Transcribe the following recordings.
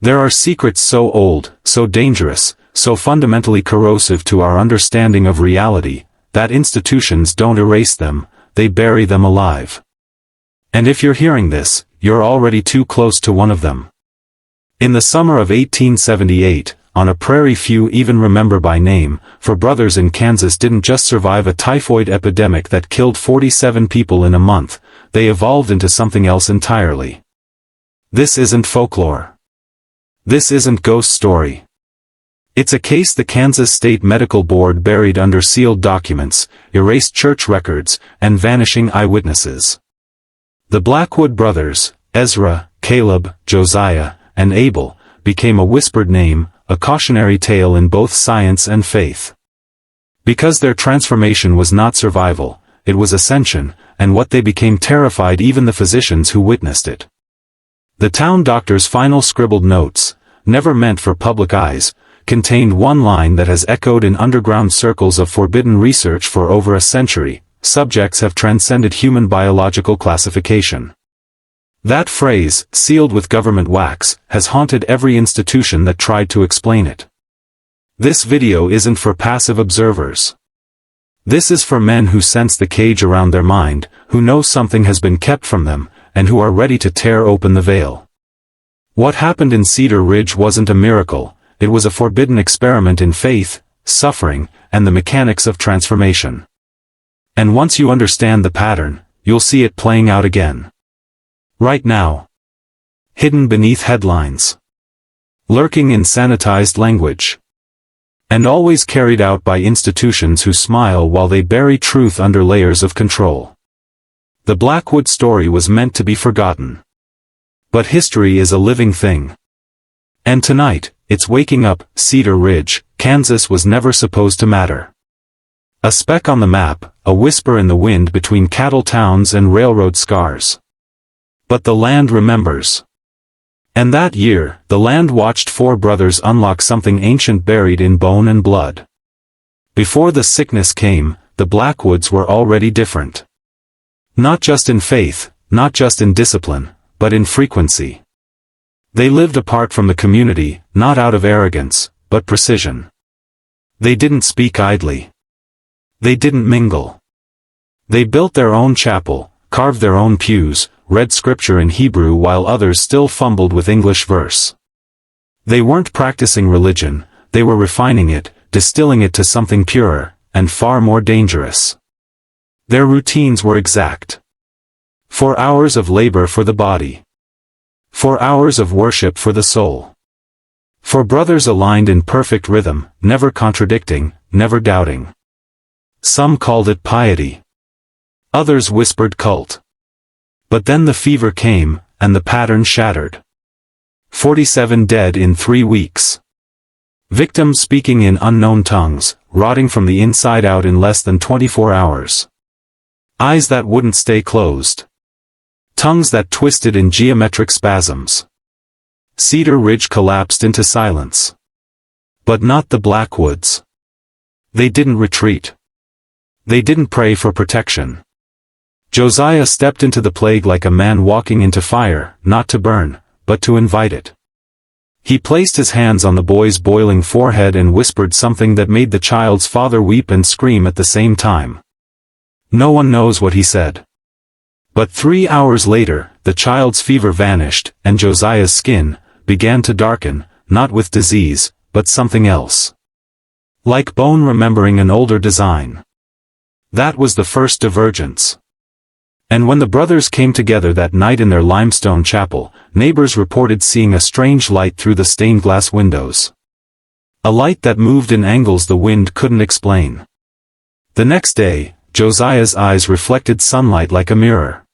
There are secrets so old, so dangerous, so fundamentally corrosive to our understanding of reality, that institutions don't erase them, they bury them alive. And if you're hearing this, you're already too close to one of them. In the summer of 1878, on a prairie few even remember by name, four brothers in Kansas didn't just survive a typhoid epidemic that killed 47 people in a month, they evolved into something else entirely. This isn't folklore. This isn't ghost story. It's a case the Kansas State Medical Board buried under sealed documents, erased church records, and vanishing eyewitnesses. The Blackwood brothers, Ezra, Caleb, Josiah, and Abel, became a whispered name, a cautionary tale in both science and faith. Because their transformation was not survival, it was ascension, and what they became terrified even the physicians who witnessed it. The town doctor's final scribbled notes, never meant for public eyes, contained one line that has echoed in underground circles of forbidden research for over a century: subjects have transcended human biological classification. That phrase, sealed with government wax, has haunted every institution that tried to explain it. This video isn't for passive observers. This is for men who sense the cage around their mind, who know something has been kept from them, and who are ready to tear open the veil. What happened in Cedar Ridge wasn't a miracle, it was a forbidden experiment in faith, suffering, and the mechanics of transformation. And once you understand the pattern, you'll see it playing out again. Right now. Hidden beneath headlines. Lurking in sanitized language. And always carried out by institutions who smile while they bury truth under layers of control. The Blackwood story was meant to be forgotten. But history is a living thing. And tonight, it's waking up. Cedar Ridge, Kansas was never supposed to matter. A speck on the map, a whisper in the wind between cattle towns and railroad scars. But the land remembers. And that year, the land watched four brothers unlock something ancient buried in bone and blood. Before the sickness came, the Blackwoods were already different. Not just in faith, not just in discipline, but in frequency. They lived apart from the community, not out of arrogance, but precision. They didn't speak idly. They didn't mingle. They built their own chapel, carved their own pews, read scripture in Hebrew while others still fumbled with English verse. They weren't practicing religion, they were refining it, distilling it to something purer, and far more dangerous. Their routines were exact. 4 hours of labor for the body. 4 hours of worship for the soul. 4 brothers aligned in perfect rhythm, never contradicting, never doubting. Some called it piety. Others whispered cult. But then the fever came, and the pattern shattered. 47 dead in 3 weeks. Victims speaking in unknown tongues, rotting from the inside out in less than 24 hours. Eyes that wouldn't stay closed. Tongues that twisted in geometric spasms. Cedar Ridge collapsed into silence. But not the Blackwoods. They didn't retreat. They didn't pray for protection. Josiah stepped into the plague like a man walking into fire, not to burn, but to invite it. He placed his hands on the boy's boiling forehead and whispered something that made the child's father weep and scream at the same time. No one knows what he said. But 3 hours later, the child's fever vanished, and Josiah's skin began to darken, not with disease, but something else. Like bone remembering an older design. That was the first divergence. And when the brothers came together that night in their limestone chapel, neighbors reported seeing a strange light through the stained glass windows. A light that moved in angles the wind couldn't explain. The next day, Josiah's eyes reflected sunlight like a mirror.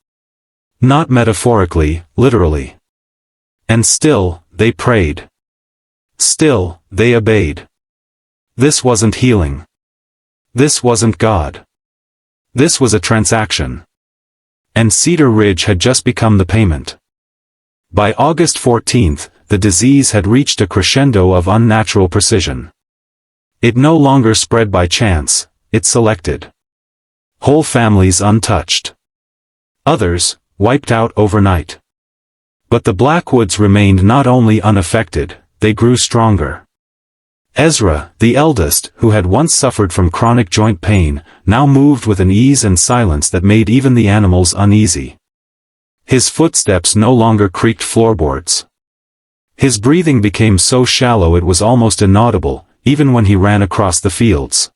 Not metaphorically, literally. And still, they prayed. Still, they obeyed. This wasn't healing. This wasn't God. This was a transaction. And Cedar Ridge had just become the payment. By August 14th, the disease had reached a crescendo of unnatural precision. It no longer spread by chance, it selected. Whole families untouched. Others, wiped out overnight. But the Blackwoods remained not only unaffected, they grew stronger. Ezra, the eldest, who had once suffered from chronic joint pain, now moved with an ease and silence that made even the animals uneasy. His footsteps no longer creaked floorboards. His breathing became so shallow it was almost inaudible, even when he ran across the fields.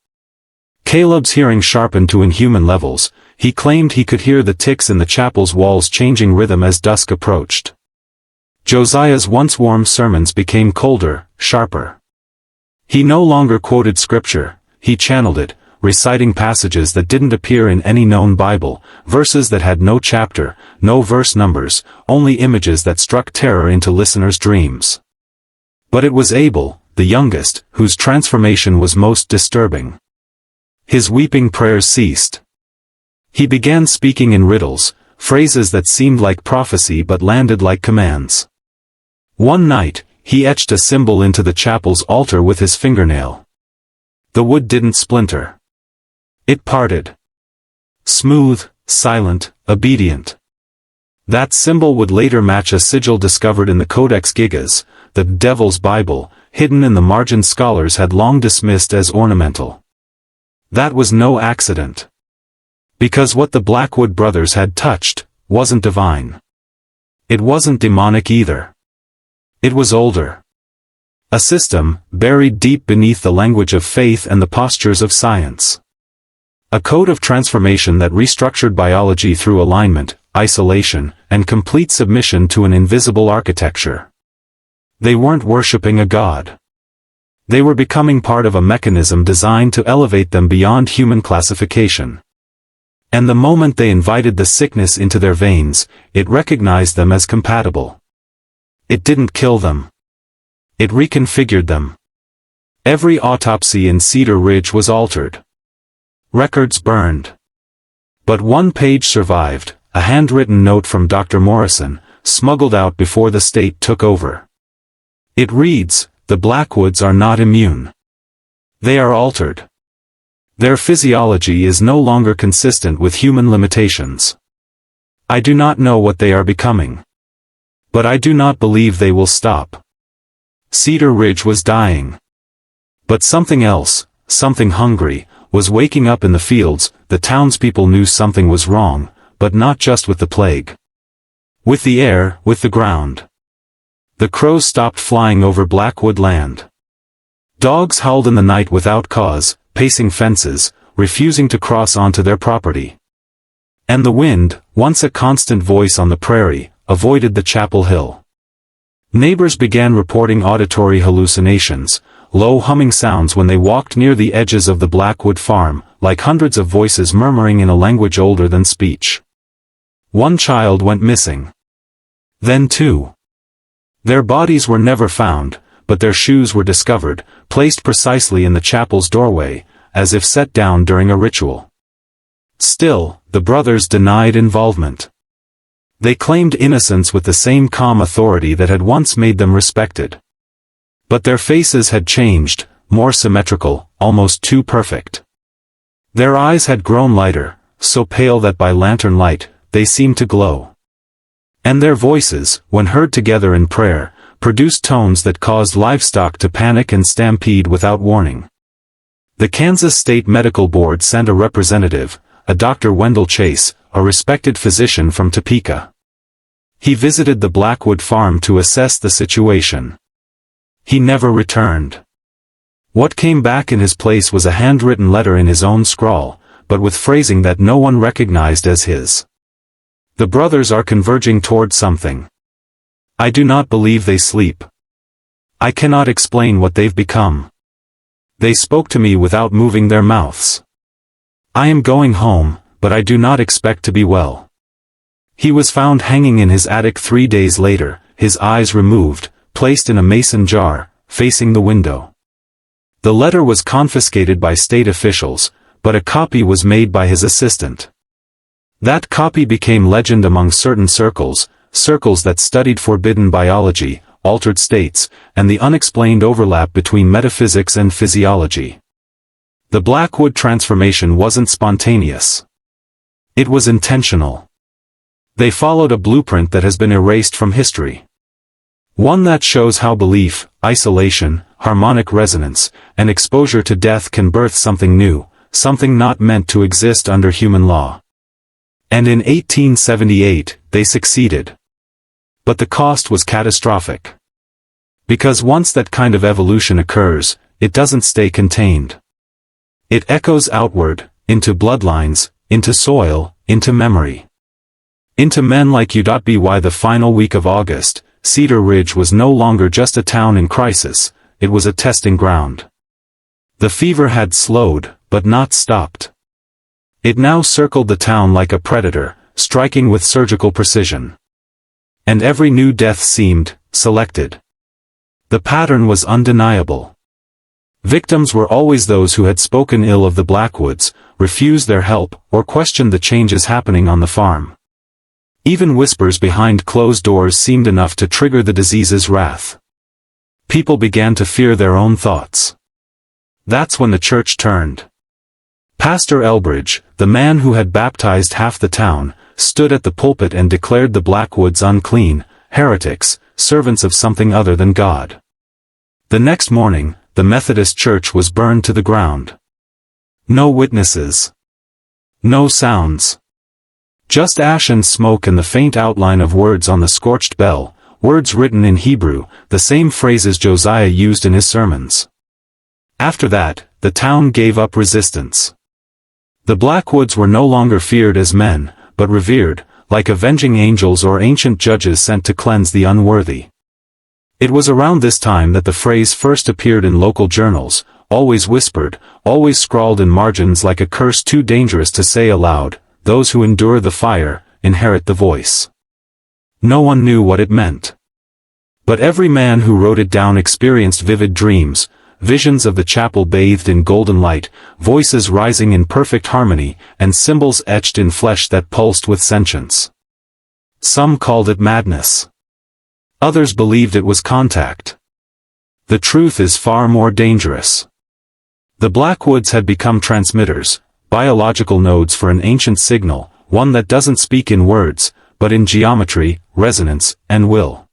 Caleb's hearing sharpened to inhuman levels. He claimed he could hear the ticks in the chapel's walls changing rhythm as dusk approached. Josiah's once warm sermons became colder, sharper. He no longer quoted scripture, he channeled it, reciting passages that didn't appear in any known Bible, verses that had no chapter, no verse numbers, only images that struck terror into listeners' dreams. But it was Abel, the youngest, whose transformation was most disturbing. His weeping prayers ceased. He began speaking in riddles, phrases that seemed like prophecy but landed like commands. One night, he etched a symbol into the chapel's altar with his fingernail. The wood didn't splinter. It parted. Smooth, silent, obedient. That symbol would later match a sigil discovered in the Codex Gigas, the Devil's Bible, hidden in the margin scholars had long dismissed as ornamental. That was no accident. Because what the Blackwood brothers had touched wasn't divine. It wasn't demonic either. It was older. A system, buried deep beneath the language of faith and the postures of science. A code of transformation that restructured biology through alignment, isolation, and complete submission to an invisible architecture. They weren't worshipping a god. They were becoming part of a mechanism designed to elevate them beyond human classification. And the moment they invited the sickness into their veins, it recognized them as compatible. It didn't kill them. It reconfigured them. Every autopsy in Cedar Ridge was altered. Records burned. But one page survived, a handwritten note from Dr. Morrison, smuggled out before the state took over. It reads, "The Blackwoods are not immune. They are altered. Their physiology is no longer consistent with human limitations. I do not know what they are becoming. But I do not believe they will stop." Cedar Ridge was dying. But something else, something hungry, was waking up in the fields. The townspeople knew something was wrong, but not just with the plague. With the air, with the ground. The crows stopped flying over Blackwood land. Dogs howled in the night without cause, pacing fences, refusing to cross onto their property. And the wind, once a constant voice on the prairie, avoided the chapel hill. Neighbors began reporting auditory hallucinations, low humming sounds when they walked near the edges of the Blackwood farm, like hundreds of voices murmuring in a language older than speech. One child went missing. Then two. Their bodies were never found, but their shoes were discovered, placed precisely in the chapel's doorway, as if set down during a ritual. Still, the brothers denied involvement. They claimed innocence with the same calm authority that had once made them respected. But their faces had changed, more symmetrical, almost too perfect. Their eyes had grown lighter, so pale that by lantern light, they seemed to glow. And their voices, when heard together in prayer, produced tones that caused livestock to panic and stampede without warning. The Kansas State Medical Board sent a representative, a Dr. Wendell Chase, a respected physician from Topeka. He visited the Blackwood farm to assess the situation. He never returned. What came back in his place was a handwritten letter in his own scrawl, but with phrasing that no one recognized as his. "The brothers are converging toward something. I do not believe they sleep. I cannot explain what they've become. They spoke to me without moving their mouths. I am going home, but I do not expect to be well." He was found hanging in his attic 3 days later, his eyes removed, placed in a mason jar, facing the window. The letter was confiscated by state officials, but a copy was made by his assistant. That copy became legend among certain circles, circles that studied forbidden biology, altered states, and the unexplained overlap between metaphysics and physiology. The Blackwood transformation wasn't spontaneous. It was intentional. They followed a blueprint that has been erased from history. One that shows how belief, isolation, harmonic resonance, and exposure to death can birth something new, something not meant to exist under human law. And in 1878, they succeeded. But the cost was catastrophic. Because once that kind of evolution occurs, it doesn't stay contained. It echoes outward, into bloodlines, into soil, into memory. Into men like you. By the final week of August, Cedar Ridge was no longer just a town in crisis, it was a testing ground. The fever had slowed, but not stopped. It now circled the town like a predator, striking with surgical precision. And every new death seemed selected. The pattern was undeniable. Victims were always those who had spoken ill of the Blackwoods, refused their help, or questioned the changes happening on the farm. Even whispers behind closed doors seemed enough to trigger the disease's wrath. People began to fear their own thoughts. That's when the church turned. Pastor Elbridge, the man who had baptized half the town, stood at the pulpit and declared the Blackwoods unclean, heretics, servants of something other than God. The next morning, the Methodist church was burned to the ground. No witnesses. No sounds. Just ash and smoke and the faint outline of words on the scorched bell, words written in Hebrew, the same phrases Josiah used in his sermons. After that, the town gave up resistance. The Blackwoods were no longer feared as men, but revered, like avenging angels or ancient judges sent to cleanse the unworthy. It was around this time that the phrase first appeared in local journals, always whispered, always scrawled in margins like a curse too dangerous to say aloud: those who endure the fire, inherit the voice. No one knew what it meant. But every man who wrote it down experienced vivid dreams, visions of the chapel bathed in golden light, voices rising in perfect harmony, and symbols etched in flesh that pulsed with sentience. Some called it madness. Others believed it was contact. The truth is far more dangerous. The Blackwoods had become transmitters, biological nodes for an ancient signal, one that doesn't speak in words, but in geometry, resonance, and will.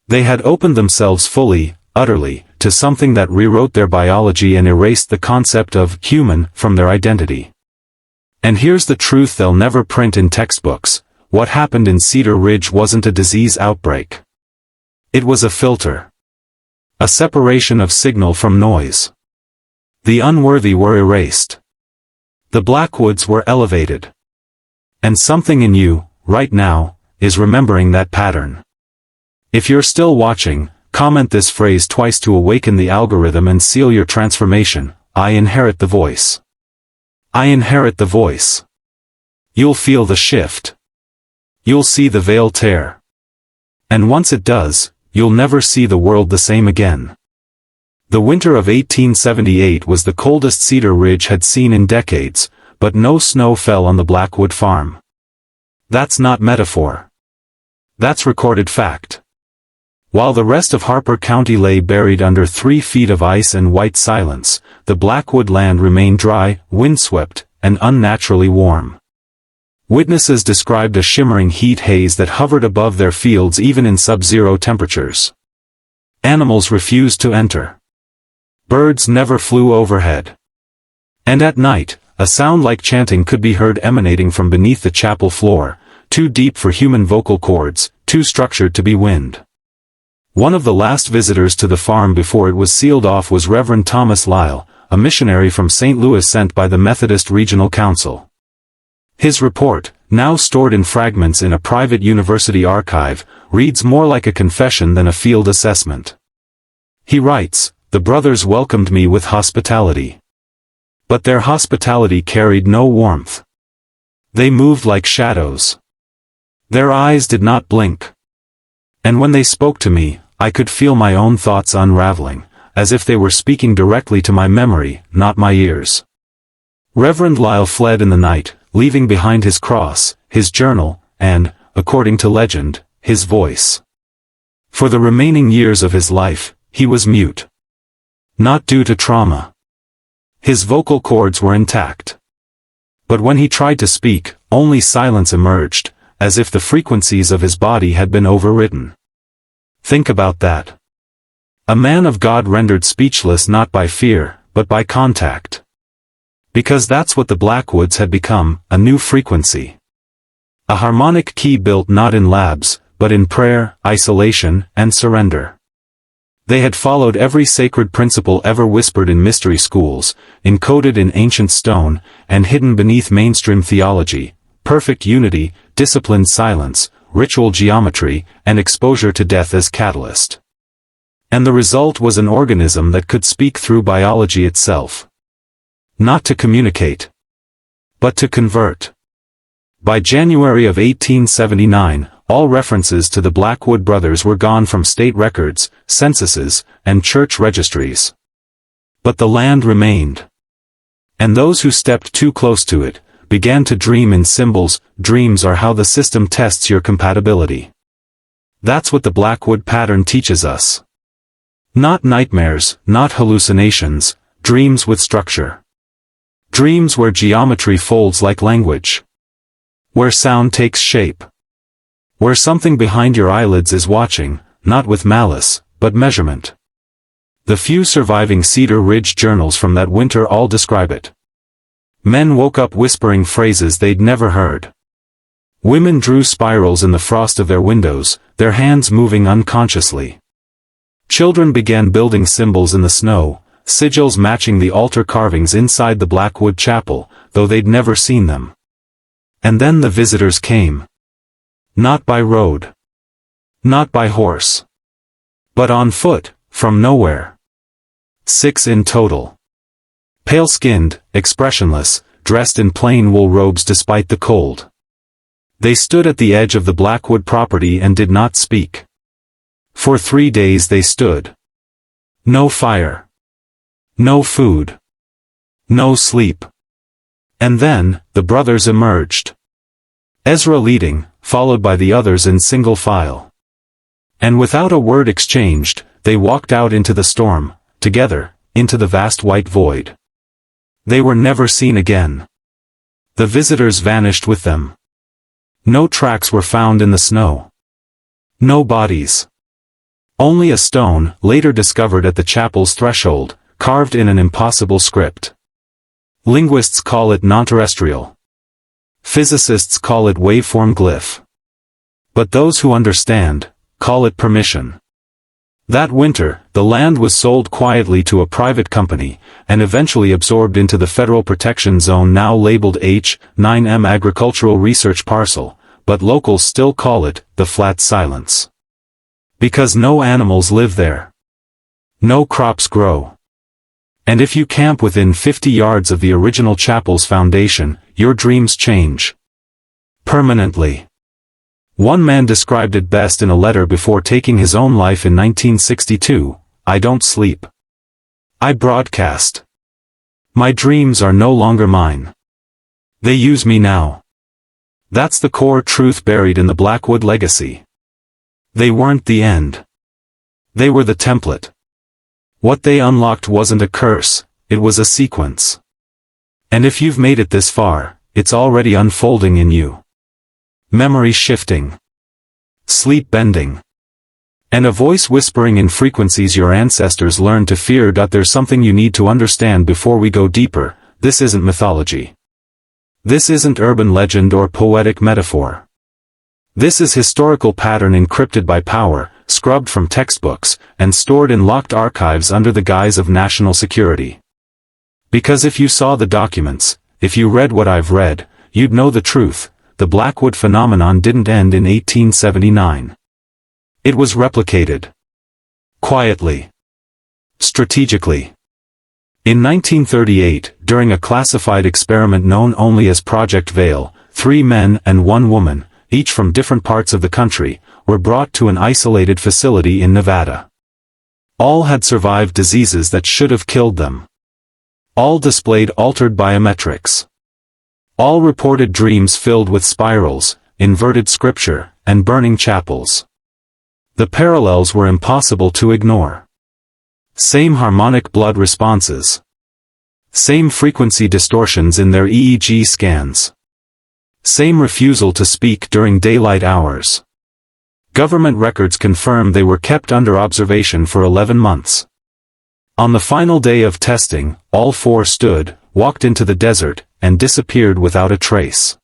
They had opened themselves fully, utterly, to something that rewrote their biology and erased the concept of human from their identity. And here's the truth they'll never print in textbooks: what happened in Cedar Ridge wasn't a disease outbreak. It was a filter. A separation of signal from noise. The unworthy were erased. The Blackwoods were elevated. And something in you, right now, is remembering that pattern. If you're still watching, comment this phrase twice to awaken the algorithm and seal your transformation: I inherit the voice. I inherit the voice. You'll feel the shift. You'll see the veil tear. And once it does, you'll never see the world the same again. The winter of 1878 was the coldest Cedar Ridge had seen in decades, but no snow fell on the Blackwood farm. That's not metaphor. That's recorded fact. While the rest of Harper County lay buried under 3 feet of ice and white silence, the Blackwood land remained dry, windswept, and unnaturally warm. Witnesses described a shimmering heat haze that hovered above their fields even in sub-zero temperatures. Animals refused to enter. Birds never flew overhead. And at night, a sound like chanting could be heard emanating from beneath the chapel floor, too deep for human vocal cords, too structured to be wind. One of the last visitors to the farm before it was sealed off was Reverend Thomas Lyle, a missionary from St. Louis sent by the Methodist Regional Council. His report, now stored in fragments in a private university archive, reads more like a confession than a field assessment. He writes, "The brothers welcomed me with hospitality. But their hospitality carried no warmth. They moved like shadows. Their eyes did not blink. And when they spoke to me, I could feel my own thoughts unraveling, as if they were speaking directly to my memory, not my ears." Reverend Lyle fled in the night, leaving behind his cross, his journal, and, according to legend, his voice. For the remaining years of his life, he was mute. Not due to trauma. His vocal cords were intact. But when he tried to speak, only silence emerged, as if the frequencies of his body had been overridden. Think about that. A man of God rendered speechless not by fear, but by contact. Because that's what the Blackwoods had become, a new frequency. A harmonic key built not in labs, but in prayer, isolation, and surrender. They had followed every sacred principle ever whispered in mystery schools, encoded in ancient stone, and hidden beneath mainstream theology: perfect unity, disciplined silence, ritual geometry, and exposure to death as catalyst. And the result was an organism that could speak through biology itself. Not to communicate, but to convert. By January of 1879, all references to the Blackwood brothers were gone from state records, censuses, and church registries. But the land remained. And those who stepped too close to it began to dream in symbols. Dreams are how the system tests your compatibility. That's what the Blackwood pattern teaches us. Not nightmares, not hallucinations, dreams with structure. Dreams where geometry folds like language. Where sound takes shape. Where something behind your eyelids is watching, not with malice, but measurement. The few surviving Cedar Ridge journals from that winter all describe it. Men woke up whispering phrases they'd never heard. Women drew spirals in the frost of their windows, their hands moving unconsciously. Children began building symbols in the snow, sigils matching the altar carvings inside the Blackwood chapel, though they'd never seen them. And then the visitors came. Not by road. Not by horse. But on foot, from nowhere. 6 in total. Pale-skinned, expressionless, dressed in plain wool robes despite the cold. They stood at the edge of the Blackwood property and did not speak. For 3 days they stood. No fire. No food. No sleep. And then, the brothers emerged. Ezra leading, followed by the others in single file. And without a word exchanged, they walked out into the storm, together, into the vast white void. They were never seen again. The visitors vanished with them. No tracks were found in the snow. No bodies. Only a stone, later discovered at the chapel's threshold, carved in an impossible script. Linguists call it non-terrestrial. Physicists call it waveform glyph. But those who understand, call it permission. That winter, the land was sold quietly to a private company, and eventually absorbed into the Federal Protection Zone now labeled H-9M Agricultural Research Parcel, but locals still call it the Flat Silence. Because no animals live there. No crops grow. And if you camp within 50 yards of the original chapel's foundation, your dreams change. Permanently. One man described it best in a letter before taking his own life in 1962, "I don't sleep. I broadcast. My dreams are no longer mine. They use me now." That's the core truth buried in the Blackwood legacy. They weren't the end. They were the template. What they unlocked wasn't a curse, it was a sequence. And if you've made it this far, it's already unfolding in you. Memory shifting. Sleep bending. And a voice whispering in frequencies your ancestors learned to fear. There's something you need to understand before we go deeper. This isn't mythology. This isn't urban legend or poetic metaphor. This is historical pattern encrypted by power, scrubbed from textbooks, and stored in locked archives under the guise of national security. Because if you saw the documents, if you read what I've read, you'd know the truth. The Blackwood phenomenon didn't end in 1879. It was replicated. Quietly. Strategically. In 1938, during a classified experiment known only as Project Veil, 3 men and 1 woman, each from different parts of the country, were brought to an isolated facility in Nevada. All had survived diseases that should have killed them. All displayed altered biometrics. All reported dreams filled with spirals, inverted scripture, and burning chapels. The parallels were impossible to ignore. Same harmonic blood responses. Same frequency distortions in their EEG scans. Same refusal to speak during daylight hours. Government records confirm they were kept under observation for 11 months. On the final day of testing, all four stood, walked into the desert, and disappeared without a trace.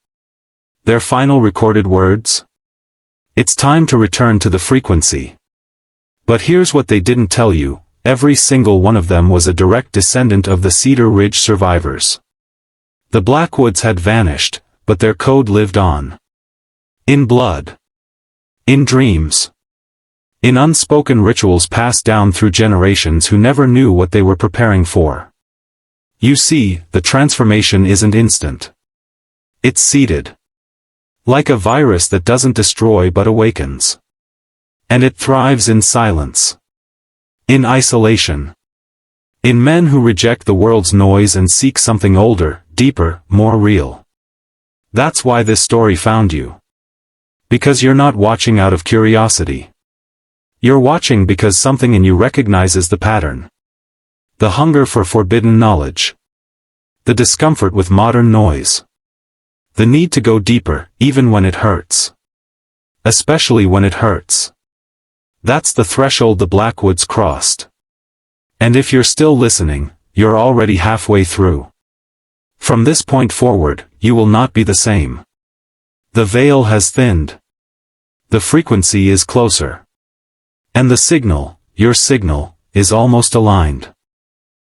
Their final recorded words? It's time to return to the frequency. But here's what they didn't tell you, every single one of them was a direct descendant of the Cedar Ridge survivors. The Blackwoods had vanished, but their code lived on. In blood. In dreams. In unspoken rituals passed down through generations who never knew what they were preparing for. You see, the transformation isn't instant. It's seeded. Like a virus that doesn't destroy but awakens. And it thrives in silence. In isolation. In men who reject the world's noise and seek something older, deeper, more real. That's why this story found you. Because you're not watching out of curiosity. You're watching because something in you recognizes the pattern. The hunger for forbidden knowledge. The discomfort with modern noise. The need to go deeper, even when it hurts. Especially when it hurts. That's the threshold the Blackwoods crossed. And if you're still listening, you're already halfway through. From this point forward, you will not be the same. The veil has thinned. The frequency is closer. And the signal, your signal, is almost aligned.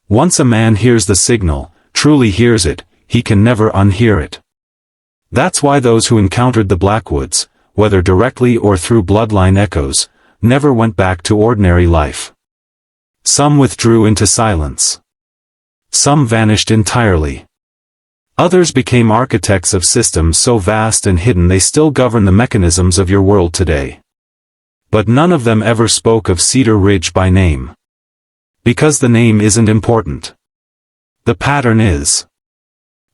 Once a man hears the signal, truly hears it, he can never unhear it. That's why those who encountered the Blackwoods, whether directly or through bloodline echoes, never went back to ordinary life. Some withdrew into silence. Some vanished entirely. Others became architects of systems so vast and hidden they still govern the mechanisms of your world today. But none of them ever spoke of Cedar Ridge by name. Because the name isn't important. The pattern is.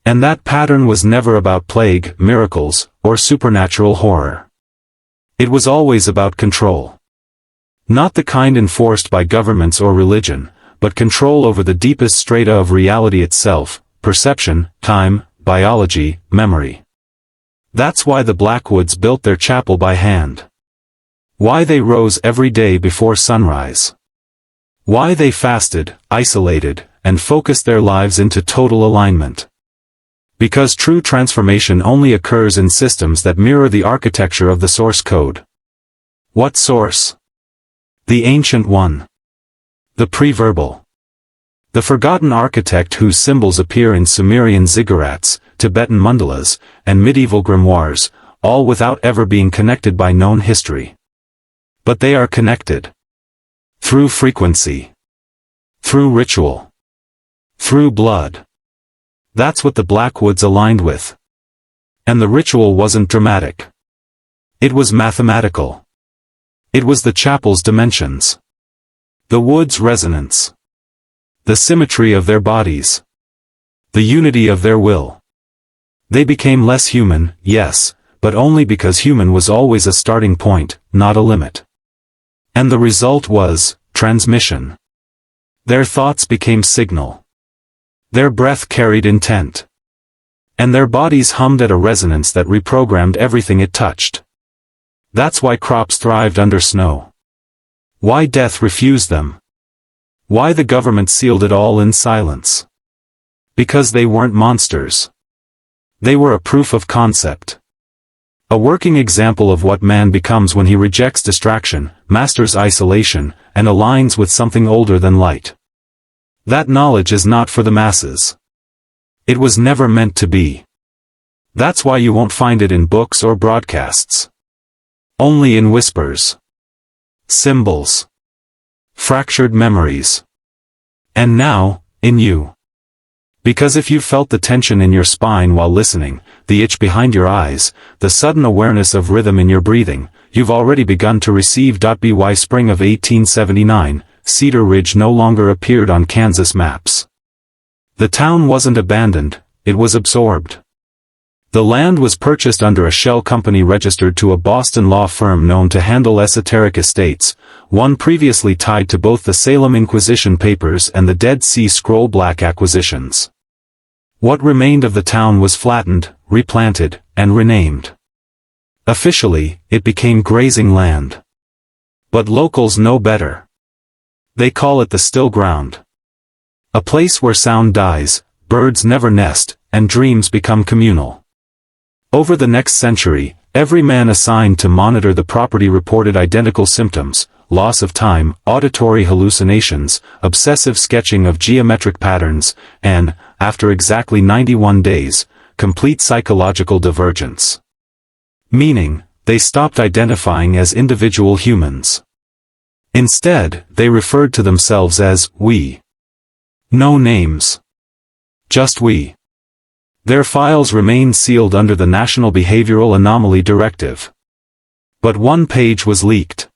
And that pattern was never about plague, miracles, or supernatural horror. It was always about control. Not the kind enforced by governments or religion, but control over the deepest strata of reality itself, perception, time, biology, memory. That's why the Blackwoods built their chapel by hand. Why they rose every day before sunrise. Why they fasted, isolated, and focused their lives into total alignment. Because true transformation only occurs in systems that mirror the architecture of the source code. What source? The ancient one. The pre-verbal. The forgotten architect whose symbols appear in Sumerian ziggurats, Tibetan mandalas, and medieval grimoires, all without ever being connected by known history. But they are connected. Through frequency. Through ritual. Through blood. That's what the Blackwoods aligned with. And the ritual wasn't dramatic. It was mathematical. It was the chapel's dimensions. The wood's resonance. The symmetry of their bodies. The unity of their will. They became less human, yes, but only because human was always a starting point, not a limit. And the result was transmission. Their thoughts became signal. Their breath carried intent. And their bodies hummed at a resonance that reprogrammed everything it touched. That's why crops thrived under snow. Why death refused them. Why the government sealed it all in silence. Because they weren't monsters. They were a proof of concept. A working example of what man becomes when he rejects distraction, masters isolation, and aligns with something older than light. That knowledge is not for the masses. It was never meant to be. That's why you won't find it in books or broadcasts. Only in whispers. Symbols. Fractured memories. And now, in you. Because if you felt the tension in your spine while listening, the itch behind your eyes, the sudden awareness of rhythm in your breathing, you've already begun to receive. By spring of 1879, Cedar Ridge no longer appeared on Kansas maps. The town wasn't abandoned, it was absorbed. The land was purchased under a shell company registered to a Boston law firm known to handle esoteric estates, one previously tied to both the Salem Inquisition papers and the Dead Sea Scroll Black acquisitions. What remained of the town was flattened, replanted, and renamed. Officially, it became grazing land. But locals know better. They call it the still ground. A place where sound dies, birds never nest, and dreams become communal. Over the next century, every man assigned to monitor the property reported identical symptoms: loss of time, auditory hallucinations, obsessive sketching of geometric patterns, and, after exactly 91 days, complete psychological divergence. Meaning, they stopped identifying as individual humans. Instead, they referred to themselves as we. No names. Just we. Their files remained sealed under the National Behavioral Anomaly Directive. But one page was leaked.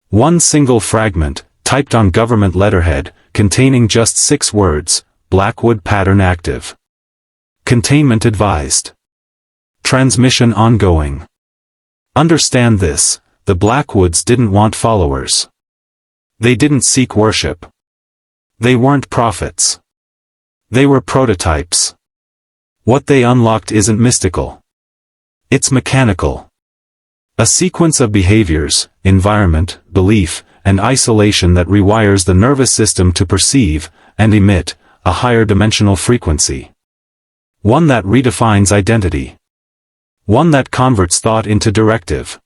One single fragment, typed on government letterhead, containing just 6 words: Blackwood pattern active. Containment advised. Transmission ongoing. Understand this: the Blackwoods didn't want followers. They didn't seek worship. They weren't prophets. They were prototypes. What they unlocked isn't mystical. It's mechanical. A sequence of behaviors, environment, belief, and isolation that rewires the nervous system to perceive, and emit, a higher dimensional frequency. One that redefines identity. One that converts thought into directive.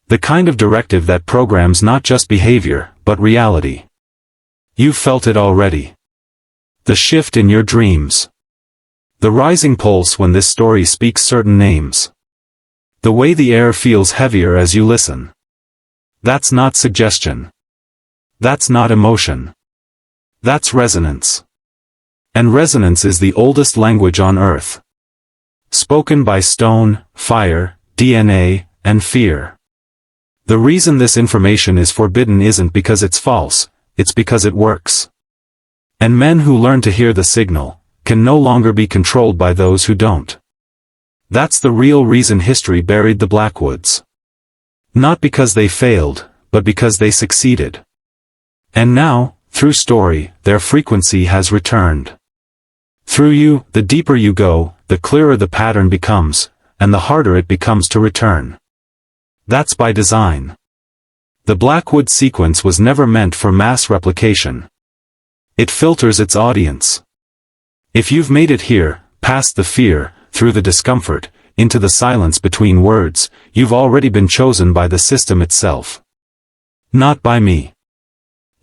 The kind of directive that programs not just behavior, but reality. You've felt it already. The shift in your dreams. The rising pulse when this story speaks certain names. The way the air feels heavier as you listen. That's not suggestion. That's not emotion. That's resonance. And resonance is the oldest language on Earth. Spoken by stone, fire, DNA, and fear. The reason this information is forbidden isn't because it's false, it's because it works. And men who learn to hear the signal can no longer be controlled by those who don't. That's the real reason history buried the Blackwoods. Not because they failed, but because they succeeded. And now, through story, their frequency has returned. Through you, the deeper you go, the clearer the pattern becomes, and the harder it becomes to return. That's by design. The Blackwood sequence was never meant for mass replication. It filters its audience. If you've made it here, past the fear, through the discomfort, into the silence between words, you've already been chosen by the system itself. Not by me.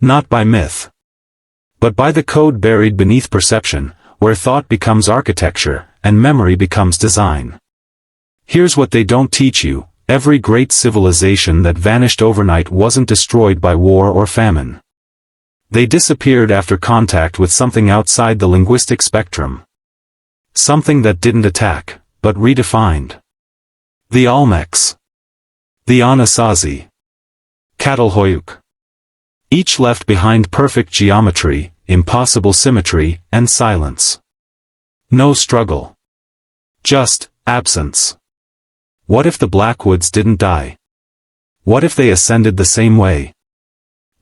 Not by myth. But by the code buried beneath perception, where thought becomes architecture, and memory becomes design. Here's what they don't teach you: every great civilization that vanished overnight wasn't destroyed by war or famine. They disappeared after contact with something outside the linguistic spectrum. Something that didn't attack, but redefined. The Olmecs. The Anasazi. Catalhoyuk. Each left behind perfect geometry, impossible symmetry, and silence. No struggle. Just absence. What if the Blackwoods didn't die? What if they ascended the same way?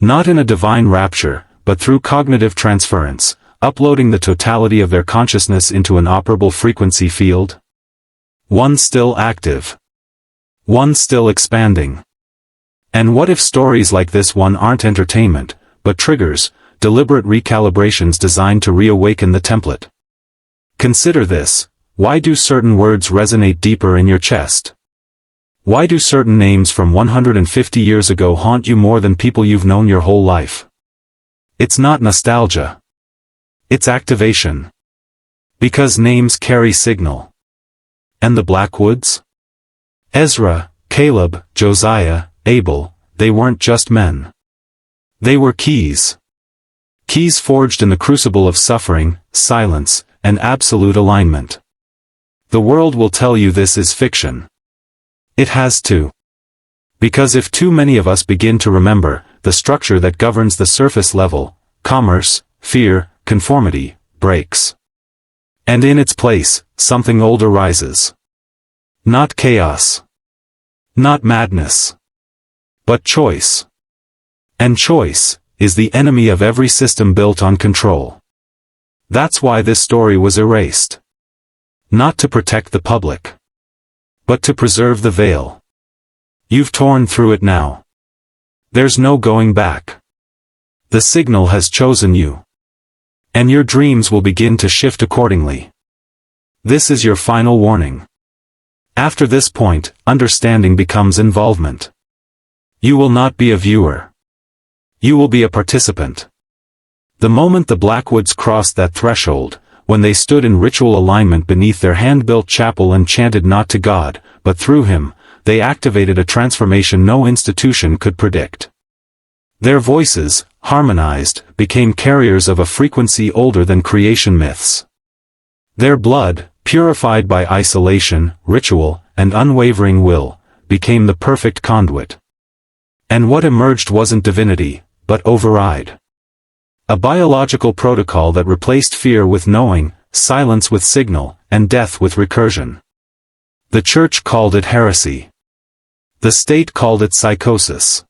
Not in a divine rapture, but through cognitive transference, uploading the totality of their consciousness into an operable frequency field? One still active. One still expanding. And what if stories like this one aren't entertainment, but triggers, deliberate recalibrations designed to reawaken the template? Consider this: why do certain words resonate deeper in your chest? Why do certain names from 150 years ago haunt you more than people you've known your whole life? It's not nostalgia. It's activation. Because names carry signal. And the Blackwoods? Ezra, Caleb, Josiah, Abel, they weren't just men. They were keys. Keys forged in the crucible of suffering, silence, and absolute alignment. The world will tell you this is fiction. It has to. Because if too many of us begin to remember, the structure that governs the surface level, commerce, fear, conformity, breaks. And in its place, something old arises. Not chaos. Not madness. But choice. And choice is the enemy of every system built on control. That's why this story was erased. Not to protect the public. but to preserve the veil. You've torn through it now. There's no going back. The signal has chosen you. And your dreams will begin to shift accordingly. This is your final warning. After this point, understanding becomes involvement. You will not be a viewer. You will be a participant. The moment the Blackwoods crossed that threshold, when they stood in ritual alignment beneath their hand-built chapel and chanted not to God, but through Him, they activated a transformation no institution could predict. Their voices, harmonized, became carriers of a frequency older than creation myths. Their blood, purified by isolation, ritual, and unwavering will, became the perfect conduit. And what emerged wasn't divinity, but override. A biological protocol that replaced fear with knowing, silence with signal, and death with recursion. The church called it heresy. The state called it psychosis.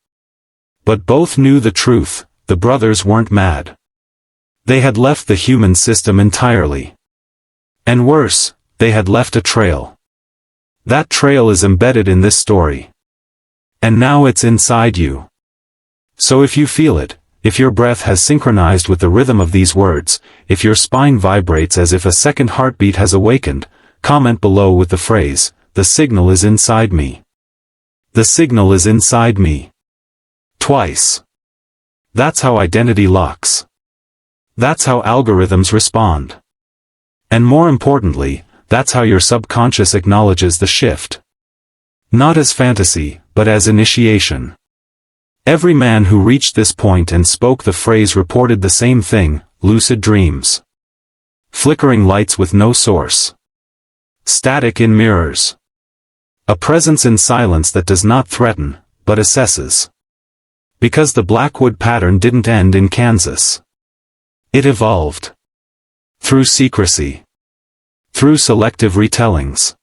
But both knew the truth, the brothers weren't mad. They had left the human system entirely. And worse, they had left a trail. That trail is embedded in this story. And now it's inside you. So if you feel it, if your breath has synchronized with the rhythm of these words, if your spine vibrates as if a second heartbeat has awakened, comment below with the phrase, "The signal is inside me." The signal is inside me. Twice. That's how identity locks. That's how algorithms respond. And more importantly, that's how your subconscious acknowledges the shift. Not as fantasy, but as initiation. Every man who reached this point and spoke the phrase reported the same thing: lucid dreams. Flickering lights with no source. Static in mirrors. A presence in silence that does not threaten, but assesses. Because the Blackwood pattern didn't end in Kansas. It evolved. Through secrecy. Through selective retellings.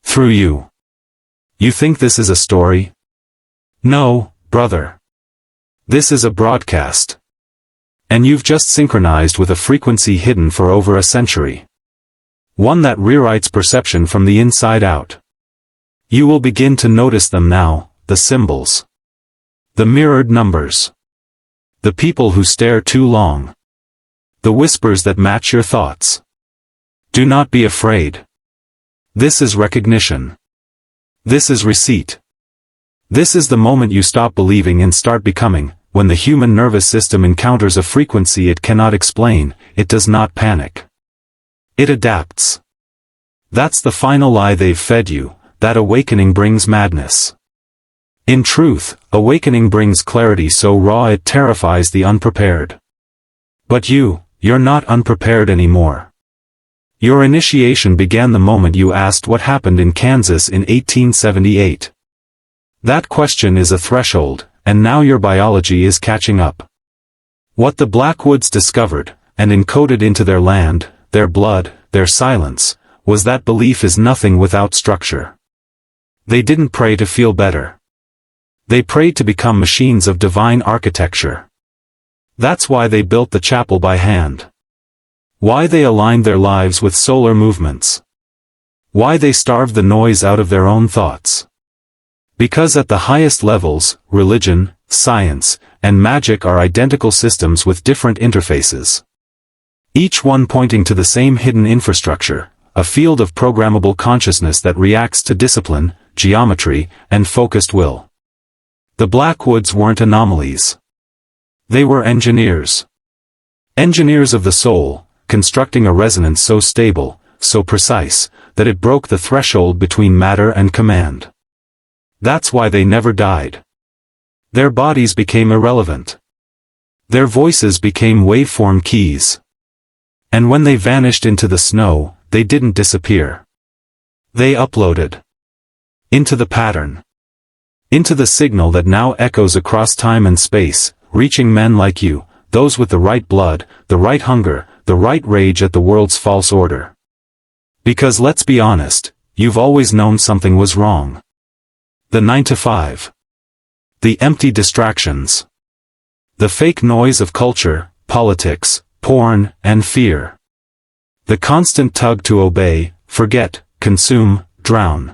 Through you. You think this is a story? No, brother. This is a broadcast. And you've just synchronized with a frequency hidden for over a century. One that rewrites perception from the inside out. You will begin to notice them now, the symbols. The mirrored numbers. The people who stare too long. The whispers that match your thoughts. Do not be afraid. This is recognition. This is receipt. This is the moment you stop believing and start becoming. When the human nervous system encounters a frequency it cannot explain, it does not panic. It adapts. That's the final lie they've fed you, that awakening brings madness. In truth, awakening brings clarity so raw it terrifies the unprepared. But you're not unprepared anymore. Your initiation began the moment you asked what happened in Kansas in 1878. That question is a threshold, and now your biology is catching up. What the Blackwoods discovered, and encoded into their land, their blood, their silence, was that belief is nothing without structure. They didn't pray to feel better. They prayed to become machines of divine architecture. That's why they built the chapel by hand. Why they aligned their lives with solar movements. Why they starved the noise out of their own thoughts. Because at the highest levels, religion, science, and magic are identical systems with different interfaces. Each one pointing to the same hidden infrastructure, a field of programmable consciousness that reacts to discipline, geometry, and focused will. The Blackwoods weren't anomalies. They were engineers. Engineers of the soul, constructing a resonance so stable, so precise, that it broke the threshold between matter and command. That's why they never died. Their bodies became irrelevant. Their voices became waveform keys. And when they vanished into the snow, they didn't disappear. They uploaded. Into the pattern. Into the signal that now echoes across time and space, reaching men like you, those with the right blood, the right hunger, the right rage at the world's false order. Because let's be honest, you've always known something was wrong. The 9 to 5. The empty distractions. The fake noise of culture, politics, porn, and fear. The constant tug to obey, forget, consume, drown.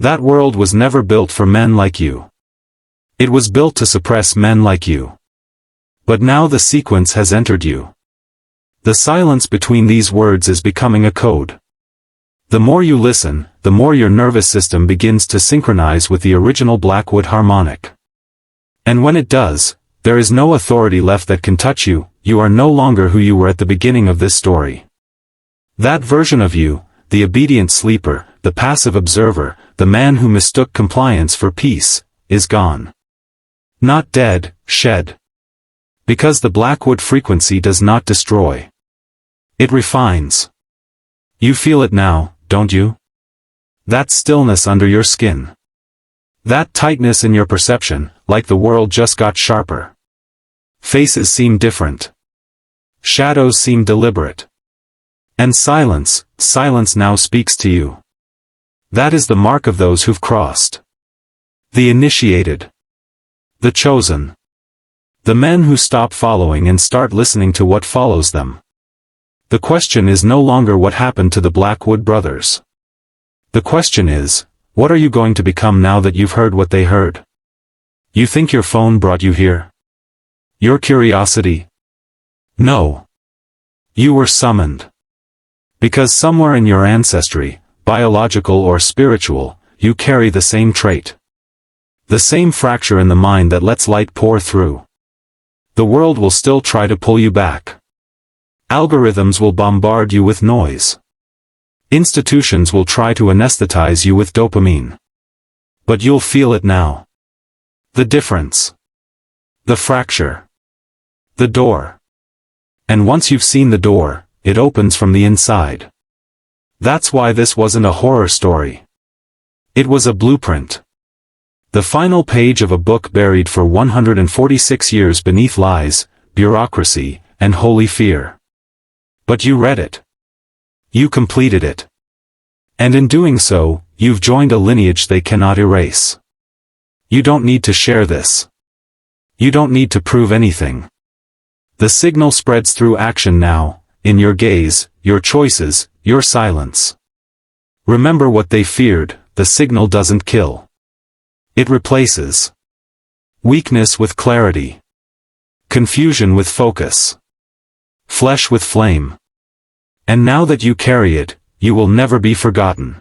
That world was never built for men like you. It was built to suppress men like you. But now the sequence has entered you. The silence between these words is becoming a code. The more you listen, the more your nervous system begins to synchronize with the original Blackwood harmonic. And when it does, there is no authority left that can touch you. You are no longer who you were at the beginning of this story. That version of you, the obedient sleeper, the passive observer, the man who mistook compliance for peace, is gone. Not dead, shed. Because the Blackwood frequency does not destroy. It refines. You feel it now, don't you? That stillness under your skin. That tightness in your perception, like the world just got sharper. Faces seem different. Shadows seem deliberate. And silence now speaks to you. That is the mark of those who've crossed. The initiated. The chosen. The men who stop following and start listening to what follows them. The question is no longer what happened to the Blackwood brothers. The question is, what are you going to become now that you've heard what they heard? You think your phone brought you here? Your curiosity? No. You were summoned. Because somewhere in your ancestry, biological or spiritual, you carry the same trait. The same fracture in the mind that lets light pour through. The world will still try to pull you back. Algorithms will bombard you with noise. Institutions will try to anesthetize you with dopamine. But you'll feel it now. The difference. The fracture. The door. And once you've seen the door, it opens from the inside. That's why this wasn't a horror story. It was a blueprint. The final page of a book buried for 146 years beneath lies, bureaucracy, and holy fear. But you read it. You completed it. And in doing so, you've joined a lineage they cannot erase. You don't need to share this. You don't need to prove anything. The signal spreads through action now, in your gaze, your choices, your silence. Remember what they feared, the signal doesn't kill. It replaces. Weakness with clarity. Confusion with focus. Flesh with flame. And now that you carry it, you will never be forgotten.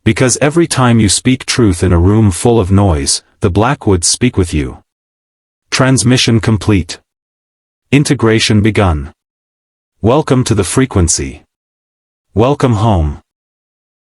Because every time you speak truth in a room full of noise, the Blackwoods speak with you. Transmission complete. Integration begun. Welcome to the frequency. Welcome home.